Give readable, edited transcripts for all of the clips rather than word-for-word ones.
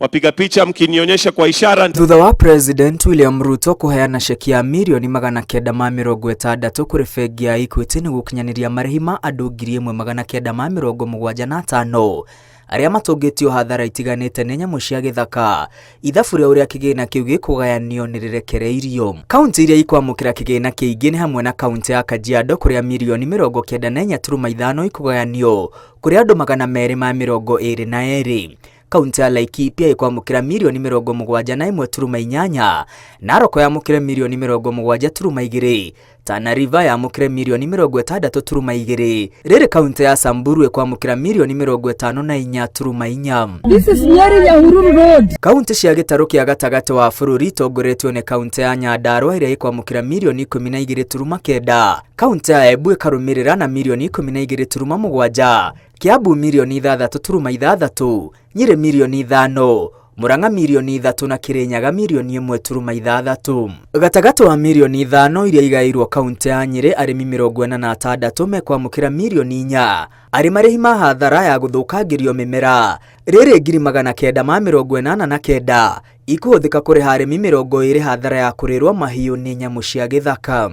Wapiga picha mkinionyesha kwa ishara. Thutha wa President William Ruto kuheana cheki ya mirioni 960 kuri bengi ya Equity niguo gukinyaniria marihi ma andu 1975 aria matungitio hathara itiganite ni nyamu cia githaka. Ithabu ria uria kigina kiu gikugayanio ni rirekereirio. Kaunti iria ikwamukira kigina kiingi ni hamwe na kaunti ya Kajiado kuria mirioni 94.5 ikugayanio kuri andu 222. Kaunti ya Laikipia ikwamukira mirioni 71.8, Narok yamukire mirioni 70.2, Tana River yamukire mirioni 60.2, riri kaunti ya Samburu ikwamukira mirioni 54.4. This is Nyeri Nyahururu Road. Kaunti cia gitaru kia gatagati wa bururi tongoretio ni kaunti ya Nyandarua iria ikwamukira mirioni 12.9, kaunti ya Embu ikarumirira na mirioni 12.7, Kiambu mirioni 6.6, Nyeri mirioni 5, Murang'a mirioni 3 na Kirinyaga mirioni 1.6. Gatagati wa mirioni 5 iria igairwo kaunti ya Nyeri arimi 46 mekwamukira mirioni 4 ari marihi ma hathara ya guthukangirio mimera. Riri 989 ikuhuthika kuriha arimi 20 hathara ya kurirwa mahiu ni nyamu cia githaka.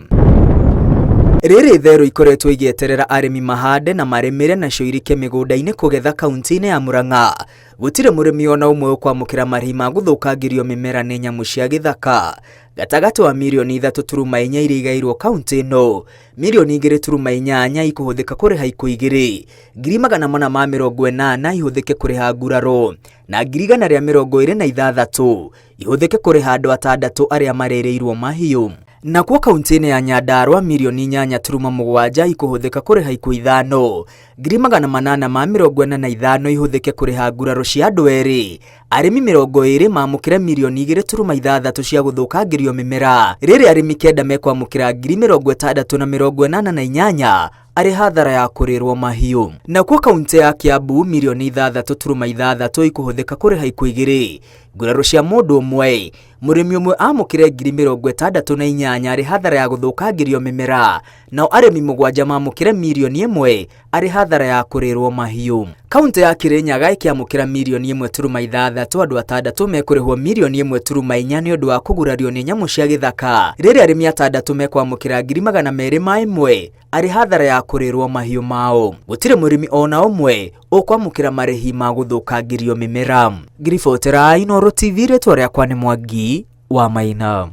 Riri theru ikoretwo igieterera arimi mahande na maremire na shoirike migunda-ini kugetha kaunti-ini ya Murang'a. Gutire murimi ona umwe ukwamukira marihi ma guthukangirio mimera ni nyamu cia githaka. Gatagati wa mirioni 3.4 iria igairwo kaunti ino, mirioni 2.8 ikuhuthika kuriha ikuũ 2, 480 ihuthike kuriha nguraro, na 126 ihuthike kuriha andu 6 aria marereirwo mahiu. Na kwa kaunti-ini ya Nyandarua mirioni 8.7 ikuhuthika kuriha ikuũ 5, 845 ihuthike kuriha nguraro cia andu 2. Arimi 20 mamukire mirioni 2.6 cia guthukangirio mimera. Riri arimi 9 mekwamukira 60,688 ari hathara ya kurirwo mahiu. Na kwa kaunti ya Kiambu mirioni 6.6 ikuhuthika kuriha ikuũ 2, nguraro cia mundu umwe. Murimi umwe amukire 68,000 ari hathara ya guthukangirio mimera, nao arimi 7 mamukire mirioni 1 ari hathara ya kurirwo mahiu. Kaunti ya Kirinyaga ikiamukira mirioni 1.6, andu 6 mekurihwo mirioni 1.4 ni undu wa kugurario ni nyamu cia githaka. Riri arimi 6 mekwamukira 201 ari hathara ya kurirwo mahiu mao. Gutire murimi ona umwe ukwamukira marihi ma guthukangirio mimera. Ngiribotera Inooro TV, retwa riakwa ni Mwangi wa Maina.